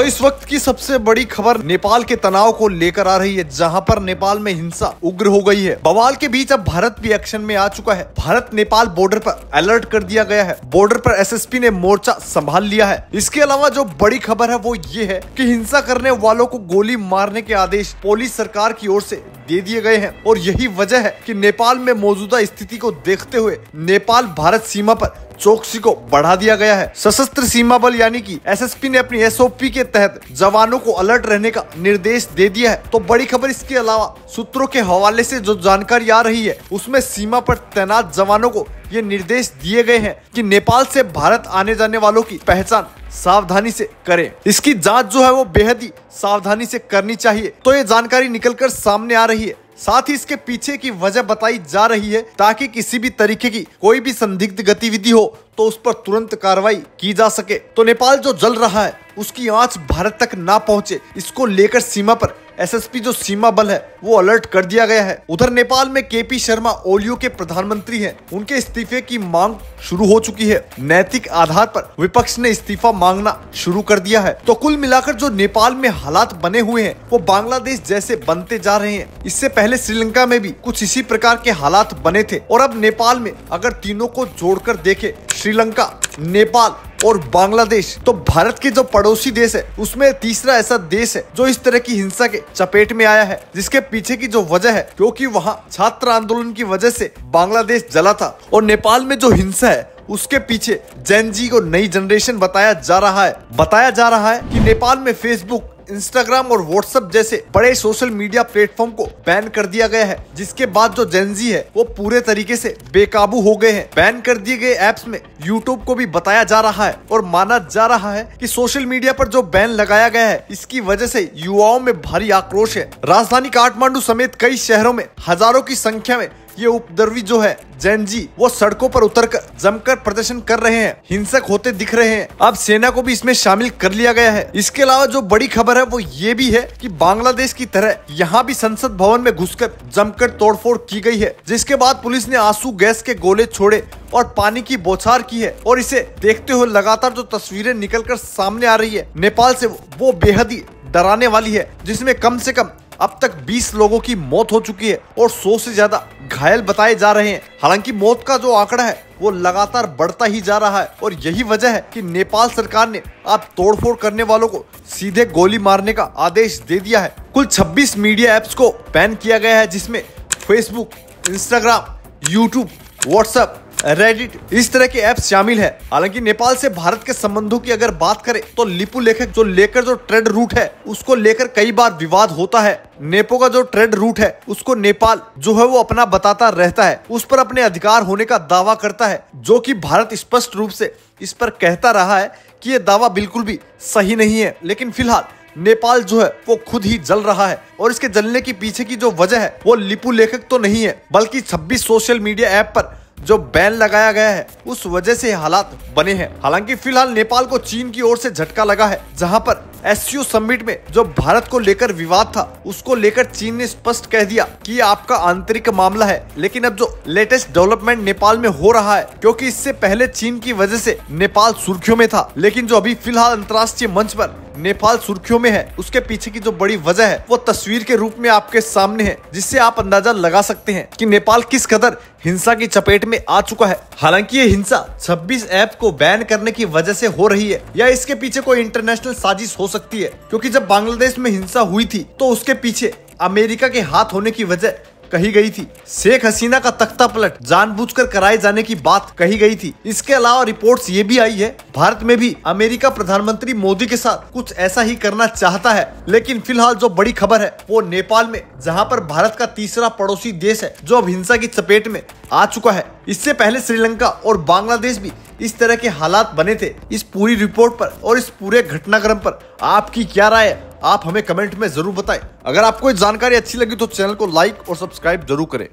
तो इस वक्त की सबसे बड़ी खबर नेपाल के तनाव को लेकर आ रही है, जहां पर नेपाल में हिंसा उग्र हो गई है। बवाल के बीच अब भारत भी एक्शन में आ चुका है। भारत नेपाल बॉर्डर पर अलर्ट कर दिया गया है। बॉर्डर पर एसएसपी ने मोर्चा संभाल लिया है। इसके अलावा जो बड़ी खबर है वो ये है कि हिंसा करने वालों को गोली मारने के आदेश पुलिस सरकार की ओर से दे दिए गए हैं और यही वजह है कि नेपाल में मौजूदा स्थिति को देखते हुए नेपाल भारत सीमा पर चौकसी को बढ़ा दिया गया है। सशस्त्र सीमा बल यानी कि एसएसपी ने अपनी एसओपी के तहत जवानों को अलर्ट रहने का निर्देश दे दिया है। तो बड़ी खबर इसके अलावा सूत्रों के हवाले से जो जानकारी आ रही है उसमें सीमा पर तैनात जवानों को ये निर्देश दिए गए हैं कि नेपाल से भारत आने जाने वालों की पहचान सावधानी से करें। इसकी जांच जो है वो बेहद ही सावधानी से करनी चाहिए। तो ये जानकारी निकलकर सामने आ रही है। साथ ही इसके पीछे की वजह बताई जा रही है ताकि किसी भी तरीके की कोई भी संदिग्ध गतिविधि हो तो उस पर तुरंत कार्रवाई की जा सके। तो नेपाल जो जल रहा है उसकी आंच भारत तक ना पहुंचे, इसको लेकर सीमा पर एसएसपी जो सीमा बल है वो अलर्ट कर दिया गया है। उधर नेपाल में केपी शर्मा ओलियो के प्रधानमंत्री हैं, उनके इस्तीफे की मांग शुरू हो चुकी है। नैतिक आधार पर विपक्ष ने इस्तीफा मांगना शुरू कर दिया है। तो कुल मिलाकर जो नेपाल में हालात बने हुए हैं वो बांग्लादेश जैसे बनते जा रहे हैं। इससे पहले श्रीलंका में भी कुछ इसी प्रकार के हालात बने थे और अब नेपाल में अगर तीनों को जोड़कर देखे, श्रीलंका, नेपाल और बांग्लादेश, तो भारत के जो पड़ोसी देश है उसमें तीसरा ऐसा देश है जो इस तरह की हिंसा के चपेट में आया है। जिसके पीछे की जो वजह है, क्योंकि वहां छात्र आंदोलन की वजह से बांग्लादेश जला था और नेपाल में जो हिंसा है उसके पीछे जेन जी को नई जनरेशन बताया जा रहा है कि नेपाल में फेसबुक, इंस्टाग्राम और व्हाट्सएप जैसे बड़े सोशल मीडिया प्लेटफॉर्म को बैन कर दिया गया है। जिसके बाद जो जेनजी है वो पूरे तरीके से बेकाबू हो गए हैं। बैन कर दिए गए ऐप्स में यूट्यूब को भी बताया जा रहा है और माना जा रहा है कि सोशल मीडिया पर जो बैन लगाया गया है इसकी वजह से युवाओं में भारी आक्रोश है। राजधानी काठमांडू समेत कई शहरों में हजारों की संख्या में ये उपद्रवी जो है जेन जी वो सड़कों पर उतरकर जमकर प्रदर्शन कर रहे हैं, हिंसक होते दिख रहे हैं। अब सेना को भी इसमें शामिल कर लिया गया है। इसके अलावा जो बड़ी खबर है वो ये भी है कि बांग्लादेश की तरह यहाँ भी संसद भवन में घुसकर जमकर तोड़फोड़ की गई है। जिसके बाद पुलिस ने आंसू गैस के गोले छोड़े और पानी की बौछार की है और इसे देखते हुए लगातार जो तस्वीरें निकलकर सामने आ रही है नेपाल से वो बेहद ही डराने वाली है। जिसमें कम से कम अब तक 20 लोगों की मौत हो चुकी है और 100 से ज्यादा घायल बताए जा रहे हैं। हालांकि मौत का जो आंकड़ा है वो लगातार बढ़ता ही जा रहा है और यही वजह है कि नेपाल सरकार ने अब तोड़फोड़ करने वालों को सीधे गोली मारने का आदेश दे दिया है। कुल 26 मीडिया ऐप्स को बैन किया गया है, जिसमें Facebook, Instagram, YouTube, WhatsApp, Reddit इस तरह के ऐप्स शामिल है। हालांकि नेपाल से भारत के संबंधों की अगर बात करें तो लिपु लेखक जो ट्रेड रूट है उसको लेकर कई बार विवाद होता है। नेपो का जो ट्रेड रूट है उसको नेपाल जो है वो अपना बताता रहता है, उस पर अपने अधिकार होने का दावा करता है, जो कि भारत स्पष्ट रूप से इस पर कहता रहा है कि ये दावा बिल्कुल भी सही नहीं है। लेकिन फिलहाल नेपाल जो है वो खुद ही जल रहा है और इसके जलने के पीछे की जो वजह है वो लिपु लेखक तो नहीं है, बल्कि 26 सोशल मीडिया ऐप पर जो बैन लगाया गया है उस वजह से हालात बने हैं। हालांकि फिलहाल नेपाल को चीन की ओर से झटका लगा है, जहां पर एससीओ समिट में जो भारत को लेकर विवाद था उसको लेकर चीन ने स्पष्ट कह दिया कि ये आपका आंतरिक मामला है। लेकिन अब जो लेटेस्ट डेवलपमेंट नेपाल में हो रहा है, क्योंकि इससे पहले चीन की वजह से नेपाल सुर्खियों में था, लेकिन जो अभी फिलहाल अंतर्राष्ट्रीय मंच पर नेपाल सुर्खियों में है उसके पीछे की जो बड़ी वजह है वो तस्वीर के रूप में आपके सामने है, जिससे आप अंदाजा लगा सकते हैं कि नेपाल किस कदर हिंसा की चपेट में आ चुका है। हालांकि ये हिंसा 26 ऐप को बैन करने की वजह से हो रही है या इसके पीछे कोई इंटरनेशनल साजिश हो सकती है, क्योंकि जब बांग्लादेश में हिंसा हुई थी तो उसके पीछे अमेरिका के हाथ होने की वजह कही गई थी। शेख हसीना का तख्ता पलट जानबूझकर कराए जाने की बात कही गई थी। इसके अलावा रिपोर्ट्स ये भी आई है भारत में भी अमेरिका प्रधानमंत्री मोदी के साथ कुछ ऐसा ही करना चाहता है। लेकिन फिलहाल जो बड़ी खबर है वो नेपाल में, जहां पर भारत का तीसरा पड़ोसी देश है जो अब हिंसा की चपेट में आ चुका है। इससे पहले श्रीलंका और बांग्लादेश भी इस तरह के हालात बने थे। इस पूरी रिपोर्ट पर और इस पूरे घटनाक्रम पर आपकी क्या राय है, आप हमें कमेंट में जरूर बताएं। अगर आपको ये जानकारी अच्छी लगी तो चैनल को लाइक और सब्सक्राइब जरूर करें।